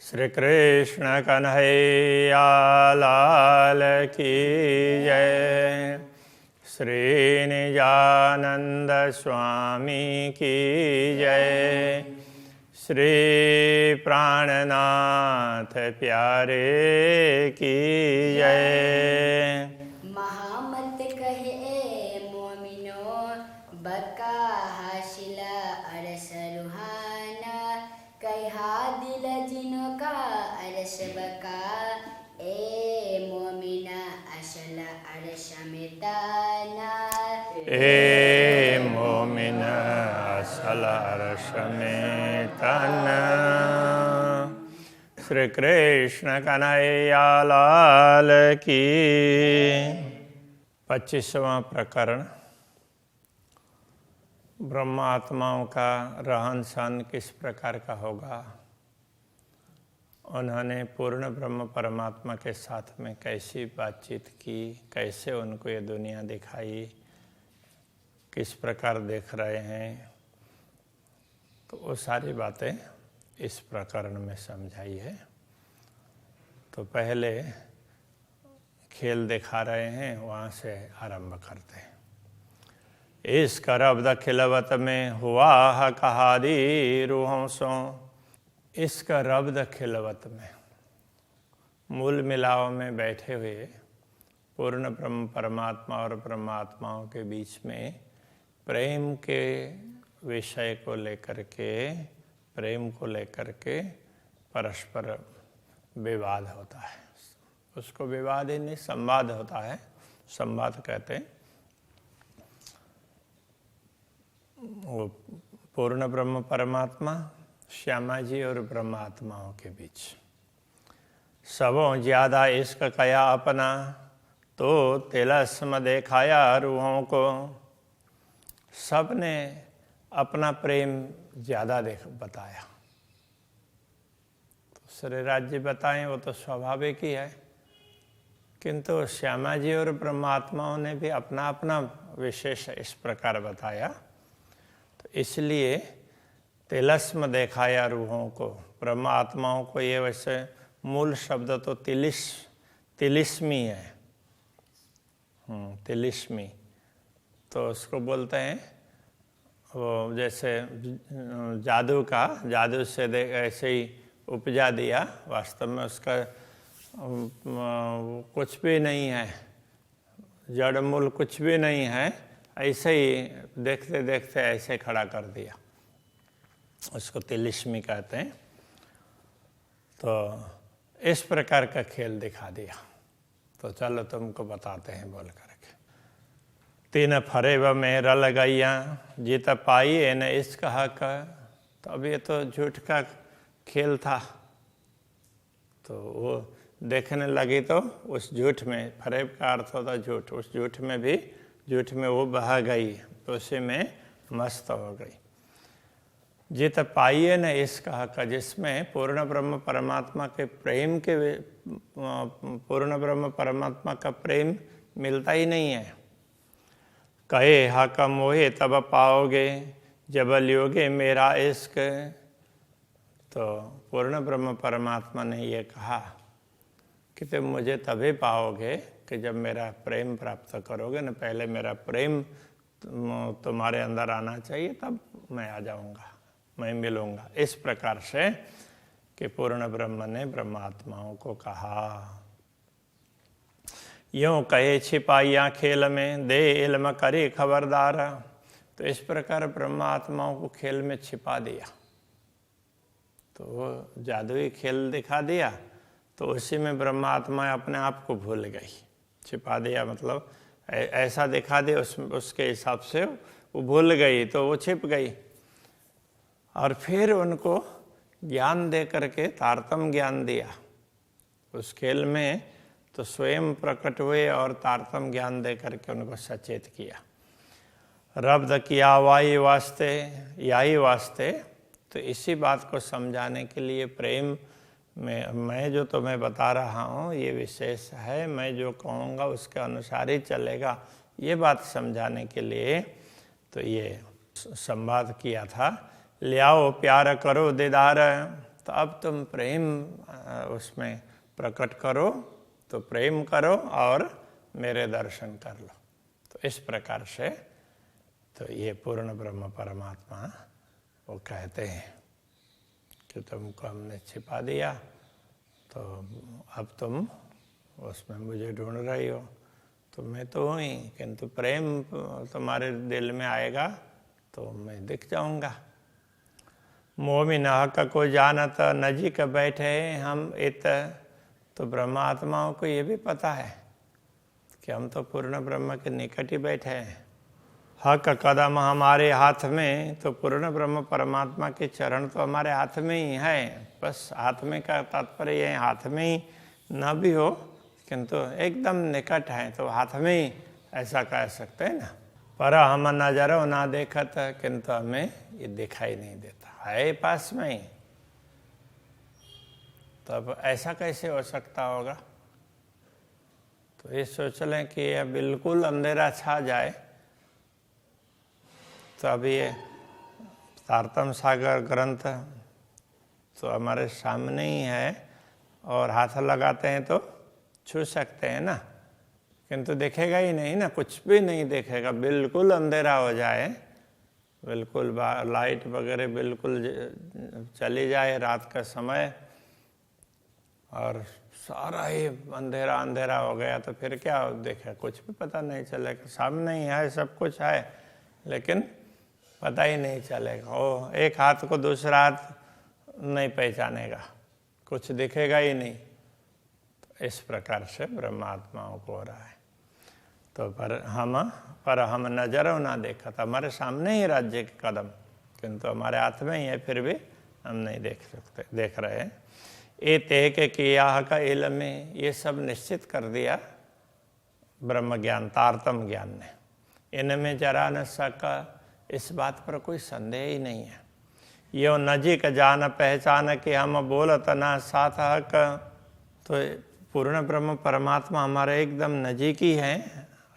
श्री कृष्ण कन्हैया लाल की जय। श्री निजानंद स्वामी की जय। श्री प्राणनाथ प्यारे की जय। महामत कहे मोमिनो बका हाशिला अरस रुहाना कहा दिल जिनो का अरस बका ए मोमिना असल अरस मिताना ए मोमिन असल अरस में तना। श्री कृष्ण कन्हैया लाल की। 25वां प्रकरण। ब्रह्मात्माओं का रहन सहन किस प्रकार का होगा, उन्होंने पूर्ण ब्रह्म परमात्मा के साथ में कैसी बातचीत की, कैसे उनको ये दुनिया दिखाई, किस प्रकार देख रहे हैं, तो वो सारी बातें इस प्रकरण में समझाई है। तो पहले खेल दिखा रहे हैं, वहाँ से आरंभ करते हैं। इस करब्द खिलवत में हुआ कहादी रूहों सो। इसका रब्द खिलवत में, मूल मिलाव में बैठे हुए पूर्ण ब्रह्म परमात्मा और ब्रह्मात्माओं के बीच में प्रेम के विषय को लेकर के, प्रेम को लेकर के परस्पर विवाद होता है। उसको विवाद ही नहीं, संवाद होता है। संवाद कहते हैं। वो पूर्ण ब्रह्म परमात्मा श्यामा जी और ब्रह्मात्माओं के बीच सबों ज्यादा इश्क कया अपना, तो तिलस्म दिखाया रूहों को। सब ने अपना प्रेम ज्यादा बताया। तो श्री राज्य बताएं वो तो स्वाभाविक ही है, किंतु श्यामा जी और ब्रह्मात्माओं ने भी अपना अपना विशेष इस प्रकार बताया। तो इसलिए तिलस्म दिखाया रूहों को। ब्रह्मात्माओं को ये वैसे मूल शब्द तो तिलिस्मी है। तिलिस्मी तो उसको बोलते हैं वो जैसे जादू से ऐसे ही उपजा दिया, वास्तव में उसका कुछ भी नहीं है, जड़ मूल कुछ भी नहीं है, ऐसे ही देखते देखते ऐसे खड़ा कर दिया, उसको तिलिस्मी कहते हैं। तो इस प्रकार का खेल दिखा दिया। तो चलो तुमको बताते हैं बोल करके। तीन फरेब में रल गैया जीत पाई एन इश्क हक। तो अब ये तो झूठ का खेल था, तो वो देखने लगी तो उस झूठ में, फरेब का अर्थ होता झूठ, उस झूठ में वो बह गई, तो उसी में मस्त हो गई। जीत पाइए न इश्क हक, जिसमें पूर्ण ब्रह्म परमात्मा के प्रेम के, पूर्ण ब्रह्म परमात्मा का प्रेम मिलता ही नहीं है। कहे हक मोहे तब पाओगे जब लियोगे मेरा इश्क। तो पूर्ण ब्रह्म परमात्मा ने ये कहा कि तुम मुझे तभी पाओगे कि जब मेरा प्रेम प्राप्त करोगे न। पहले मेरा प्रेम तुम्हारे अंदर आना चाहिए, तब मैं आ जाऊंगा, मैं मिलूंगा। इस प्रकार से कि पूर्ण ब्रह्म ने ब्रह्मात्माओं को कहा। यूं कहे छिपाइया खेल में दे इल्म करे खबरदार। तो इस प्रकार ब्रह्मात्माओं को खेल में छिपा दिया। तो वो जादुई खेल दिखा दिया, तो उसी में ब्रह्मात्मा अपने आप को भूल गई। छिपा दिया मतलब ऐसा दिखा दिया, उसके हिसाब से वो भूल गई, तो वो छिप गई। और फिर उनको ज्ञान दे करके तारतम्य ज्ञान दिया उस खेल में। तो स्वयं प्रकट हुए और तारतम्य ज्ञान दे करके उनको सचेत किया। रब्द किया वाई वास्ते, याही वास्ते। तो इसी बात को समझाने के लिए प्रेम में मैं जो तुम्हें बता रहा हूँ ये विशेष है, मैं जो कहूँगा उसके अनुसार ही चलेगा, ये बात समझाने के लिए तो ये संवाद किया था। ले आओ प्यार करो दीदार, तो अब तुम प्रेम उसमें प्रकट करो, तो प्रेम करो और मेरे दर्शन कर लो। तो इस प्रकार से तो ये पूर्ण ब्रह्म परमात्मा वो कहते हैं कि तुमको हमने छिपा दिया, तो अब तुम उसमें मुझे ढूंढ रही हो। तो मैं तो हूँ ही, किंतु प्रेम तुम्हारे दिल में आएगा तो मैं दिख जाऊंगा। मोमिन हक को जानत नजीक बैठे हम इत। तो ब्रह्मात्माओं को ये भी पता है कि हम तो पूर्ण ब्रह्म के निकट ही बैठे हैं। हक कदम हमारे हाथ में, तो पूर्ण ब्रह्म परमात्मा के चरण तो हमारे हाथ में ही है। बस हाथ में का तात्पर्य ये हाथ में ही न भी हो, किंतु एकदम निकट है, तो हाथ में ही ऐसा कह सकते हैं ना। पर हम नजरों ना देखत, किंतु हमें ये दिखाई नहीं देता, है पास में ही। तो अब ऐसा कैसे हो सकता होगा? तो ये सोच लें कि यह बिल्कुल अंधेरा छा जाए, तो अभी ये तारतम सागर ग्रंथ तो हमारे सामने ही है, और हाथ लगाते हैं तो छू सकते हैं ना, किंतु दिखेगा ही नहीं ना, कुछ भी नहीं दिखेगा। बिल्कुल अंधेरा हो जाए, बिल्कुल लाइट वगैरह बिल्कुल चली जाए रात का समय, और सारा ही अंधेरा अंधेरा हो गया, तो फिर क्या देखे? कुछ भी पता नहीं चलेगा। सामने ही है, सब कुछ है, लेकिन पता ही नहीं चलेगा। ओ एक हाथ को दूसरा हाथ नहीं पहचानेगा, कुछ दिखेगा ही नहीं। तो इस प्रकार से ब्रह्मात्माओं को हो रहा है। तो पर हम नजरों ना देखा, तो हमारे सामने ही राज्य के कदम, किंतु हमारे हाथ में ही है, फिर भी हम नहीं देख रहे हैं। ए ते के किया का इल्म में, ये सब निश्चित कर दिया ब्रह्म ज्ञान, तारतम ज्ञान ने। इनमें जरा न सका, इस बात पर कोई संदेह ही नहीं है। यो नजीक जान पहचान के हम बोलत ना साथ हक। तो पूर्ण ब्रह्म परमात्मा हमारे एकदम नजीक ही है,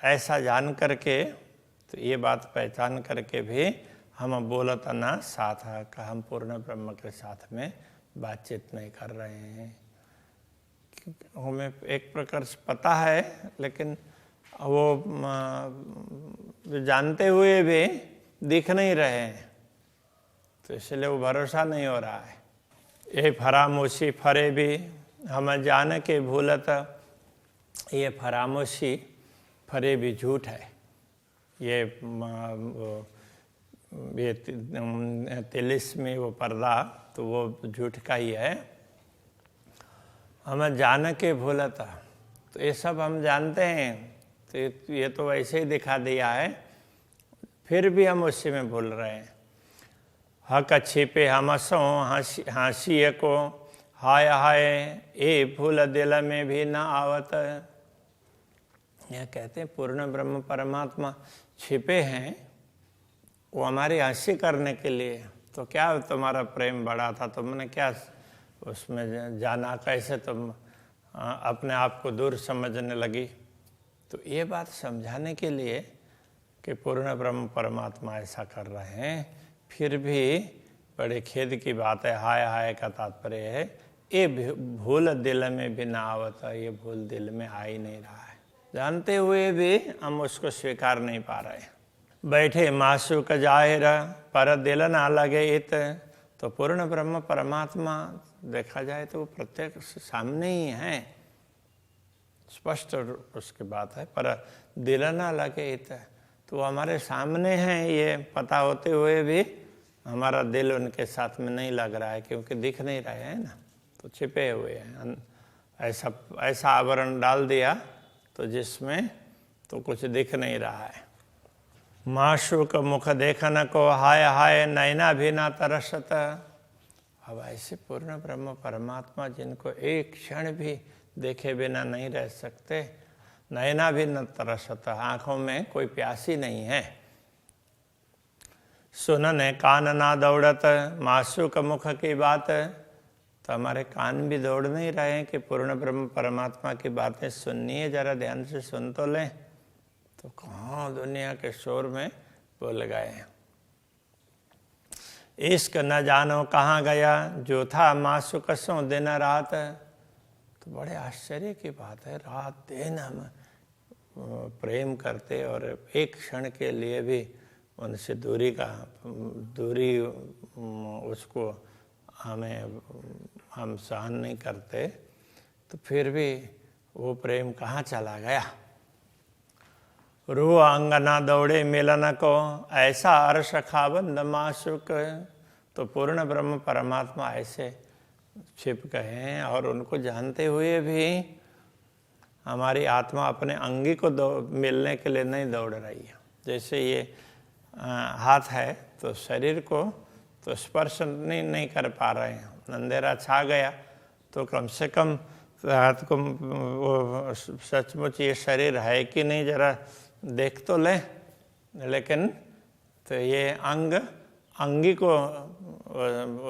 ऐसा जान करके, तो ये बात पहचान करके भी हम बोलत ना साथ हक, हम पूर्ण ब्रह्म के साथ में बातचीत नहीं कर रहे हैं। हमें एक प्रकार से पता है, लेकिन वो जानते हुए भी दिख नहीं रहे हैं, तो इसलिए वो भरोसा नहीं हो रहा है। ये फरामोशी फरे भी हम जान के भूलत, ये फरामोशी फरे भी झूठ है। ये तिलिस्मी वो पर्दा, तो वो झूठ का ही है। हम जान के भूलता, तो ये सब हम जानते हैं, तो ये तो वैसे ही दिखा दिया है, फिर भी हम उसी में भूल रहे हैं। हक छिपे हम सो हंसी को, हाय हाय ए भूल दिल में भी ना आवत। यह कहते हैं पूर्ण ब्रह्म परमात्मा छिपे हैं, वो हमारी हंसी करने के लिए। तो क्या तुम्हारा प्रेम बढ़ा था, तुमने क्या उसमें जाना, कैसे तुम अपने आप को दूर समझने लगी? तो ये बात समझाने के लिए कि पूर्ण ब्रह्म परमात्मा ऐसा कर रहे हैं, फिर भी बड़े खेद की बात है। हाय हाय का तात्पर्य है ये भूल दिल में भी ना आवता, ये भूल दिल में आ ही नहीं रहा है, जानते हुए भी हम उसको स्वीकार नहीं पा रहे। बैठे मासूक जाहिर पर दिल ना लगे इत। तो पूर्ण ब्रह्म परमात्मा देखा जाए तो वो प्रत्येक सामने ही है, स्पष्ट उसकी बात है, पर दिल ना लगे इत, तो हमारे सामने हैं, ये पता होते हुए भी हमारा दिल उनके साथ में नहीं लग रहा है, क्योंकि दिख नहीं रहे हैं ना, तो छिपे हुए हैं। ऐसा आवरण डाल दिया तो जिसमें तो कुछ दिख नहीं रहा है। माशूक मुख देखन को हाय हाय नैना भी ना तरसत। अब ऐसे पूर्ण ब्रह्म परमात्मा जिनको एक क्षण भी देखे बिना नहीं रह सकते, नैना भी न तरसत, आंखों में कोई प्यासी नहीं है। सुनन कान ना दौड़त, मासूक मुख की बात। तो हमारे कान भी दौड़ नहीं रहे हैं कि पूर्ण ब्रह्म परमात्मा की बातें सुननी है, जरा ध्यान से सुन तो लें। तो कहाँ दुनिया के शोर में बोल गए हैं। इश्क न जानो कहाँ गया, जो था मासूक सो दिन रात। तो बड़े आश्चर्य की बात है, रात दिन हम प्रेम करते और एक क्षण के लिए भी उनसे दूरी उसको हम सहन नहीं करते, तो फिर भी वो प्रेम कहाँ चला गया। रूह अंगना दौड़े मिलन को, ऐसा अर्श खाबंद माशुक। तो पूर्ण ब्रह्म परमात्मा ऐसे छिप गए हैं और उनको जानते हुए भी हमारी आत्मा अपने अंगी को मिलने के लिए नहीं दौड़ रही है। जैसे ये हाथ है तो शरीर को तो स्पर्श नहीं कर पा रहे हैं, अंधेरा छा गया तो कम से कम हाथ को वो सचमुच ये शरीर है कि नहीं जरा देख तो ले। लेकिन तो ये अंगी को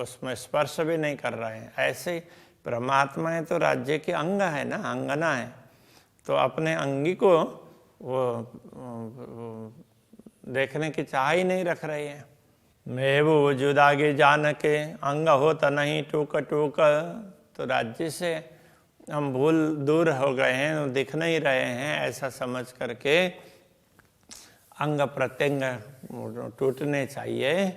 उसमें स्पर्श भी नहीं कर रहे हैं। ऐसे ही परमात्मा है तो राज्य के अंग है ना, अंगना है, तो अपने अंगी को वो देखने की चाह ही नहीं रख रही है। मैं वो जुदागे जान के अंग होता नहीं टूक टूक। तो राज्य से हम दूर हो गए हैं, दिख नहीं रहे हैं, ऐसा समझ करके अंग प्रत्यंग टूटने चाहिए,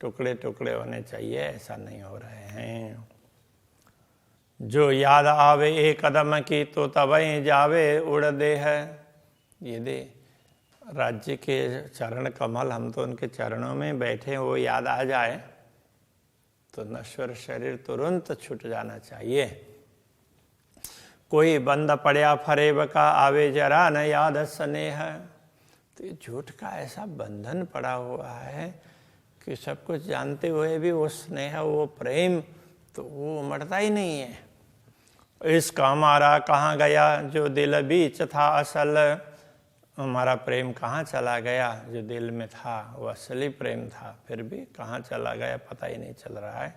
टुकड़े टुकड़े होने चाहिए, ऐसा नहीं हो रहे हैं। जो याद आवे एक कदम की तो तबई जावे उड़ दे है। यदि राज्य के चरण कमल, हम तो उनके चरणों में बैठे, वो याद आ जाए तो नश्वर शरीर तुरंत छूट जाना चाहिए। कोई बंद पड़या फरेब का आवे जरा न याद स्नेह। तो ये झूठ का ऐसा बंधन पड़ा हुआ है कि सब कुछ जानते हुए भी वो स्नेह, वो प्रेम तो वो उमड़ता ही नहीं है। इसका हमारा कहाँ गया, जो दिल बीच था असल। हमारा प्रेम कहाँ चला गया, जो दिल में था वो असली प्रेम था, फिर भी कहाँ चला गया पता ही नहीं चल रहा है।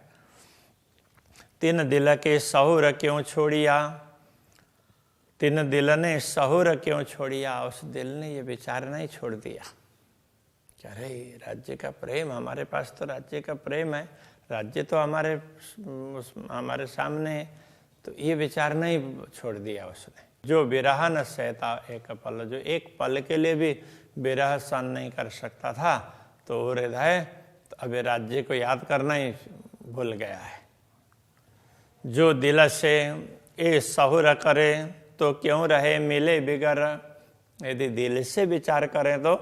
तीन दिल के सहुर क्यों छोड़िया, तीन दिल ने सहुर क्यों छोड़िया। उस दिल ने ये विचार नहीं छोड़ दिया कि अरे राज्य का प्रेम, हमारे पास तो राज्य का प्रेम है, राज्य तो हमारे सामने है, तो ये विचार नहीं छोड़ दिया उसने। जो विरह न सहता एक पल, जो एक पल के लिए भी विरह सहन नहीं कर सकता था, तो वो हृदय तो अभी राज्य को याद करना ही भूल गया है। जो दिल से ए सहुर करे तो क्यों रहे मिले बिगर। यदि दिल से विचार करें तो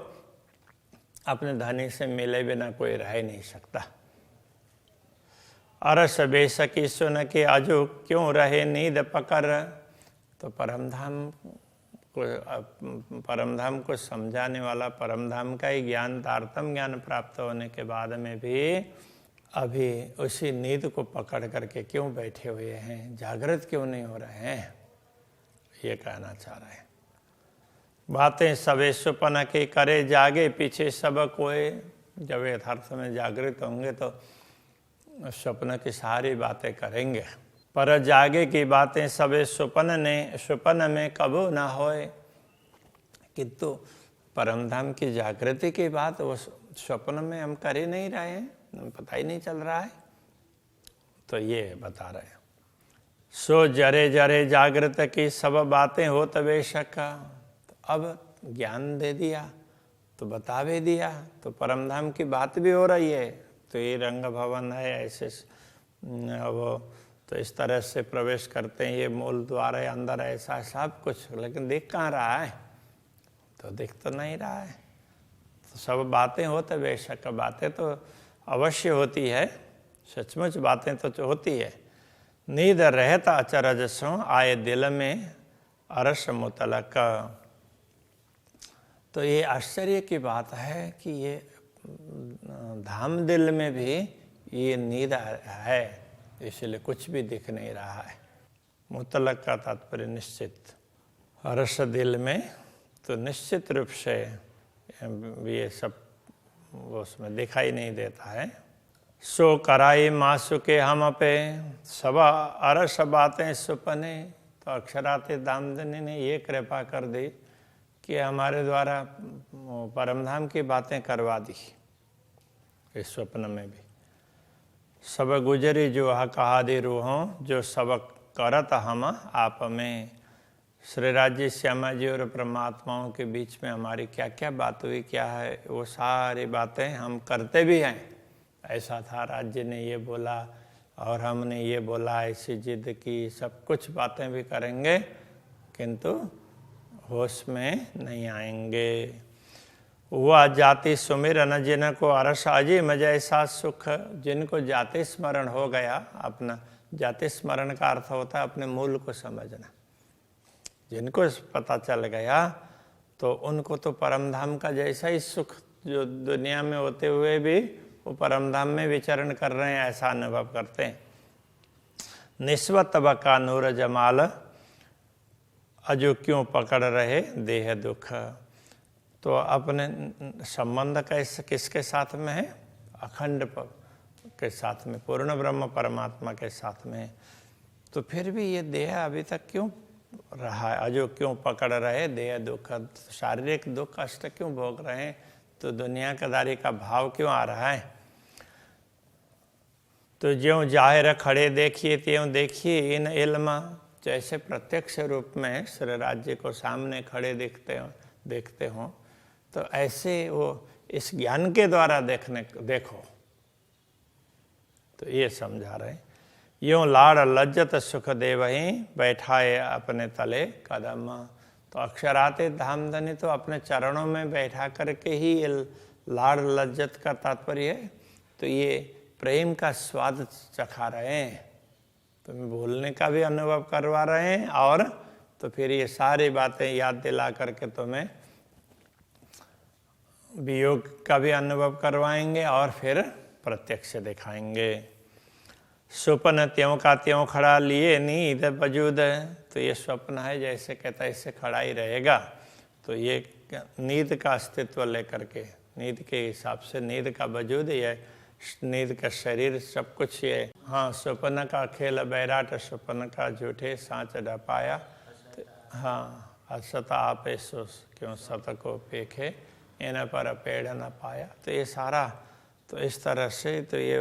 अपने धनी से मिले बिना कोई रह नहीं सकता। अरस बेसकी सुन के अजो क्यों रहे नींद पकड़। तो परमधाम को समझाने वाला, परमधाम का ही ज्ञान, तारतम ज्ञान प्राप्त होने के बाद में भी अभी उसी नींद को पकड़ करके क्यों बैठे हुए हैं, जागृत क्यों नहीं हो रहे हैं, ये कहना चाह रहे हैं। बातें सबे सुपन के करे जागे पीछे सब कोई। जब यथार्थ में जागृत होंगे तो स्वप्न की सारी बातें करेंगे, पर जागे की बातें सबे सुपन में कबू ना होए। किंतु परमधाम की जागृति की बात वो स्वप्न में हम कर ही नहीं रहे हैं, पता ही नहीं चल रहा है, तो ये बता रहे हैं। सो जरे जरे जागृत की सब बातें हो तबे शक। तो अब ज्ञान दे दिया तो बता भी दिया, तो परमधाम की बात भी हो रही है। तो ये रंग भवन है, ऐसे वो तो इस तरह से प्रवेश करते हैं, ये मूल द्वार है, अंदर ऐसा सब कुछ, लेकिन दिख कहाँ रहा है, तो दिख तो नहीं रहा है। तो सब बातें हो तो बेशक बातें तो अवश्य होती है, सचमुच बातें तो होती है। नींद रहता अचरज सो आए दिल में अरस मुतलक। तो ये आश्चर्य की बात है कि ये धाम दिल में भी ये नींद है, इसलिए कुछ भी दिख नहीं रहा है। मुतलक का तात्पर्य निश्चित, अरस दिल में तो निश्चित रूप से ये सब उसमें दिखाई नहीं देता है। सो कराई मासुके हम पे सब अरस बातें सुपने। तो अक्षराते दामदनी ने ये कृपा कर दी कि हमारे द्वारा परमधाम की बातें करवा दी इस स्वप्न में भी। सब गुजरी जो कहादी रूहों, जो सबक करत हम आप में। श्री राज्य श्यामा जी और परमात्माओं के बीच में हमारी क्या क्या बात हुई, क्या है, वो सारी बातें हम करते भी हैं। ऐसा था, राज्य ने ये बोला और हमने ये बोला, ऐसी जिद की, सब कुछ बातें भी करेंगे किंतु होश में नहीं आएंगे। वह जाति सुमिरन जिनको अरस अजीम जैसा सुख, जिनको जाति स्मरण हो गया, अपना जाति स्मरण का अर्थ होता है अपने मूल को समझना। जिनको पता चल गया तो उनको तो परमधाम का जैसा ही सुख, जो दुनिया में होते हुए भी वो परमधाम में विचरण कर रहे हैं, ऐसा अनुभव करते हैं। निस्वत बका नूर जमाल, अजो क्यों पकड़ रहे देह दुख। तो अपने संबंध कैसे किसके साथ में है? अखंड के साथ में, पूर्ण ब्रह्म परमात्मा के साथ में। तो फिर भी ये देह अभी तक क्यों रहा है? अजो क्यों पकड़ रहे देह दुख, शारीरिक दुख कष्ट क्यों भोग रहे हैं? तो दुनियादारी का भाव क्यों आ रहा है? तो ज्यों जाहिर खड़े देखिए त्यों देखिए इन इल्म, जैसे प्रत्यक्ष रूप में श्री राज्य को सामने खड़े देखते हो तो ऐसे वो इस ज्ञान के द्वारा देखो। तो ये समझा रहे, यूं लाड़ लज्जत सुख देवहीं बैठाए अपने तले कदम। तो अक्षराते धामधनी तो अपने चरणों में बैठा करके ही ये लाड़ लज्जत का तात्पर्य है। तो ये प्रेम का स्वाद चखा रहे हैं, तुम्हें भूलने का भी अनुभव करवा रहे हैं और तो फिर ये सारी बातें याद दिला करके तुम्हें वियोग का भी अनुभव करवाएंगे और फिर प्रत्यक्ष दिखाएंगे। स्वप्न त्यों का त्यों खड़ा लिए नींद वजूद। तो ये स्वप्न है, जैसे कहता है इससे खड़ा ही रहेगा। तो ये नींद का अस्तित्व लेकर के, नींद के हिसाब से नींद का वजूद, ये नींद का शरीर, सब कुछ ये। हाँ, स्वप्न का खेल बैराट, स्वप्न का झूठे सांच ढपाया। हाँ, असत आपे सो क्यों सत को पेखे, इन पर पेड़ न पाया। तो ये सारा, तो इस तरह से तो ये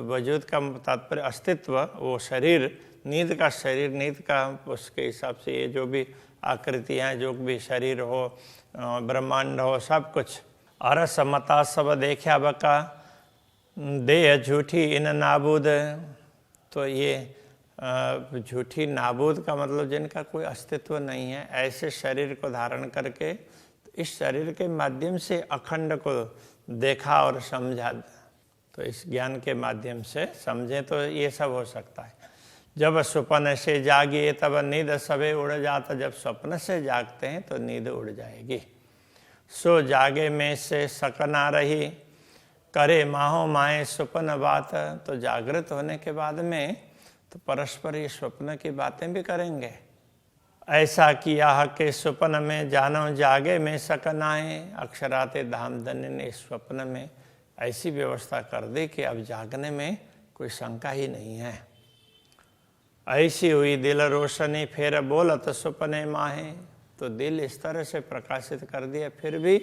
वजूद का तात्पर्य अस्तित्व, वो शरीर, नींद का शरीर, नींद का उसके हिसाब से ये जो भी आकृतियाँ, जो भी शरीर हो, ब्रह्मांड हो, सब कुछ। अरस मता सब देखा बका देह झूठी इन नाबूद। तो ये झूठी नाबूद का मतलब जिनका कोई अस्तित्व नहीं है, ऐसे शरीर को धारण करके इस शरीर के माध्यम से अखंड को देखा और समझा। तो इस ज्ञान के माध्यम से समझे तो ये सब हो सकता है। जब स्वप्न से जागिए तब नींद सबे उड़ जाता। जब स्वप्न से जागते हैं तो नींद उड़ जाएगी। सो जागे में से सकना रही, करे माहो माए स्वप्न बात। तो जागृत होने के बाद में तो परस्पर ये स्वप्न की बातें भी करेंगे। ऐसा किया के स्वप्न में जानो जागे में सकनाए। अक्षराते धामधन्य ने स्वप्न में ऐसी व्यवस्था कर दी कि अब जागने में कोई शंका ही नहीं है। ऐसी हुई दिल रोशनी फिर बोलत स्वप्ने माहे। तो दिल इस तरह से प्रकाशित कर दिया, फिर भी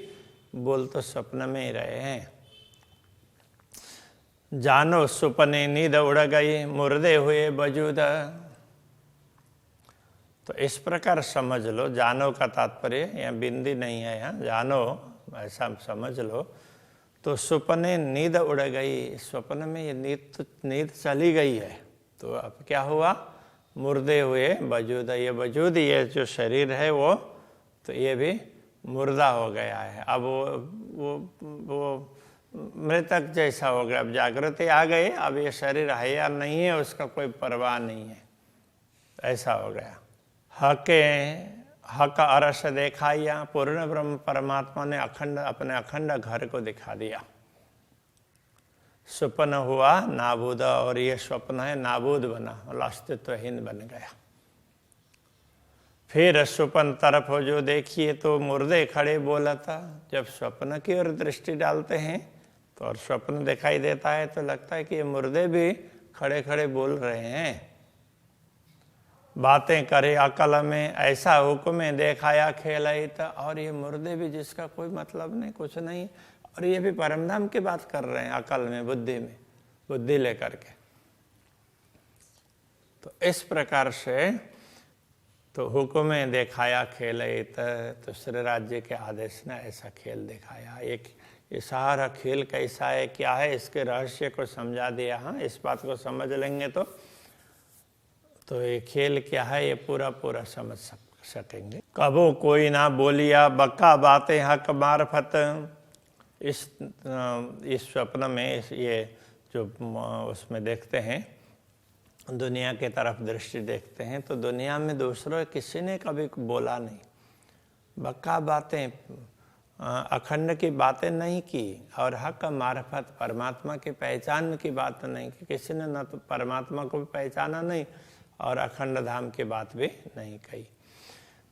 बोल तो स्वप्न में ही रहे हैं। जानो सुपने नींद उड़ गई मुर्दे हुए वजूद। तो इस प्रकार समझ लो, जानो का तात्पर्य यहाँ बिंदी नहीं है, यहाँ जानो ऐसा समझ लो। तो सुपने नींद उड़ गई, स्वप्न में ये नींद चली गई है। तो अब क्या हुआ? मुर्दे हुए वजूद। ये वजूद, ये जो शरीर है वो तो ये भी मुर्दा हो गया है। अब वो मृतक जैसा हो गया। अब जागृति आ गई, अब ये शरीर है या नहीं है उसका कोई परवाह नहीं है, ऐसा हो गया। हक अरस देखाया। पूर्ण ब्रह्म परमात्मा ने अपने अखंड घर को दिखा दिया। स्वप्न हुआ नाबूद, और ये स्वप्न है नाबूद बना, अस्तित्वहीन बन गया। फिर स्वप्न तरफ हो जो देखिए तो मुर्दे खड़े बोला था। जब स्वप्न की ओर दृष्टि डालते हैं तो और स्वप्न दिखाई देता है तो लगता है कि ये मुर्दे भी खड़े खड़े बोल रहे हैं। बातें करे अकल में ऐसा हुक्म देखाया खेलहित। और ये मुर्दे भी जिसका कोई मतलब नहीं, कुछ नहीं, और ये भी परमधाम की बात कर रहे हैं अकल में, बुद्धि में। बुद्धि लेकर के। तो इस प्रकार से तो हुक्म दिखाया खेल तो श्री राज्य के आदेश ने ऐसा खेल दिखाया। एक ये सारा खेल कैसा है, क्या है, इसके रहस्य को समझा दिया। हाँ, इस बात को समझ लेंगे तो ये खेल क्या है ये पूरा समझ सकेंगे। कबो कोई ना बोलिया बक्का बातें हक मार्फत। इस स्वप्न में ये जो उसमें देखते हैं, दुनिया के तरफ दृष्टि देखते हैं तो दुनिया में दूसरों किसी ने कभी बोला नहीं, बक्का बातें, अखंड की बातें नहीं की, और हक मार्फत परमात्मा की पहचान की बात नहीं की। किसी ने न तो परमात्मा को भी पहचाना नहीं और अखंड धाम की बात भी नहीं कही।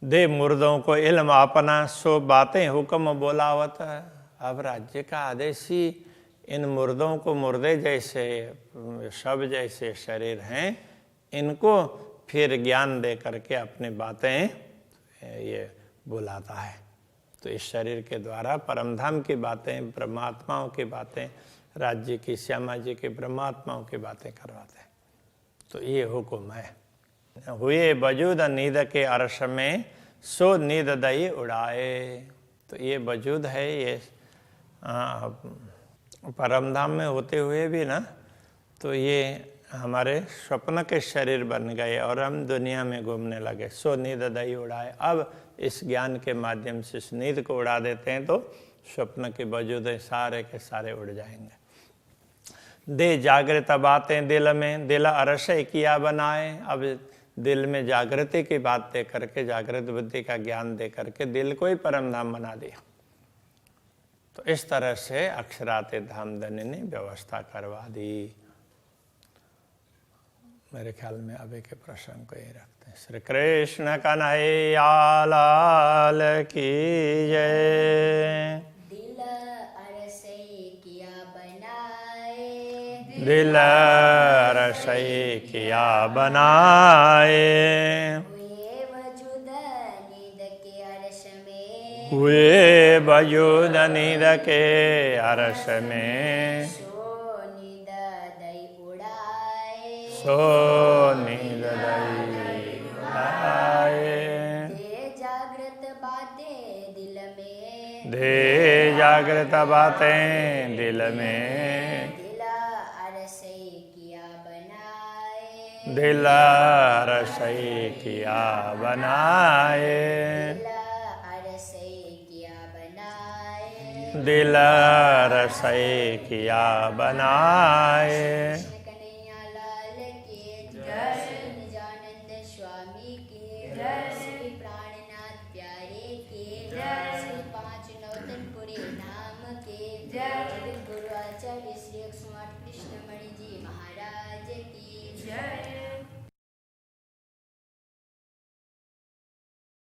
दे मुर्दों को इल्म अपना सो बातें हुक्म बोलावत। अब राज्य का आदेश ही इन मुर्दों को, मुर्दे जैसे शव जैसे शरीर हैं, इनको फिर ज्ञान दे करके अपनी बातें ये बुलाता है। तो इस शरीर के द्वारा परमधाम की बातें, ब्रह्मात्माओं की बातें, राज्य की, श्यामा जी की ब्रह्मात्माओं की बातें करवाते हैं। तो ये हुक्म है। हुए वजूद नींद के अर्श में सो नींद दई उड़ाए। तो ये वजूद है, ये परमधाम में होते हुए भी ना, तो ये हमारे स्वप्न के शरीर बन गए और हम दुनिया में घूमने लगे। सो नींद दई उड़ाए। अब इस ज्ञान के माध्यम से इस नींद को उड़ा देते हैं तो स्वप्न के वजूद सारे के सारे उड़ जाएंगे। दे जागृत बातें दिल में, दिल अरस किया बनाए। अब दिल में जागृति की बात दे करके, जागृत बुद्धि का ज्ञान दे करके दिल को ही परमधाम बना दिया। तो इस तरह से अक्षराते धामधनी ने व्यवस्था करवा दी। मेरे ख्याल में अभी के प्रसंग को ही रखते हैं। श्री कृष्ण कन्हैया लाल की जय। दिल अरसे किया बनाए, दिल रसई किया बनाए। हुए वजूद नींद के अर्श में, हुए वजूद नींद के अर्श में। सो नींद दई उड़ाए, सो नींद दई उड़ाए। दे जागृत बातें दिल में, दे जागृत बातें दिल में। दिल अरसे किया बनाए, दिल रसई किया बनाए। दिल अरसे किया बनाए। दिल रसई किया बनाए। कृष्ण कन्हैया लाल की जय। निजानंद स्वामी की जय। श्री प्राणनाथ प्यारे की जय। श्री पांच नौतनपुरी धाम की जय। गुरु आचार्य श्री 108 कृष्णमणि जी महाराज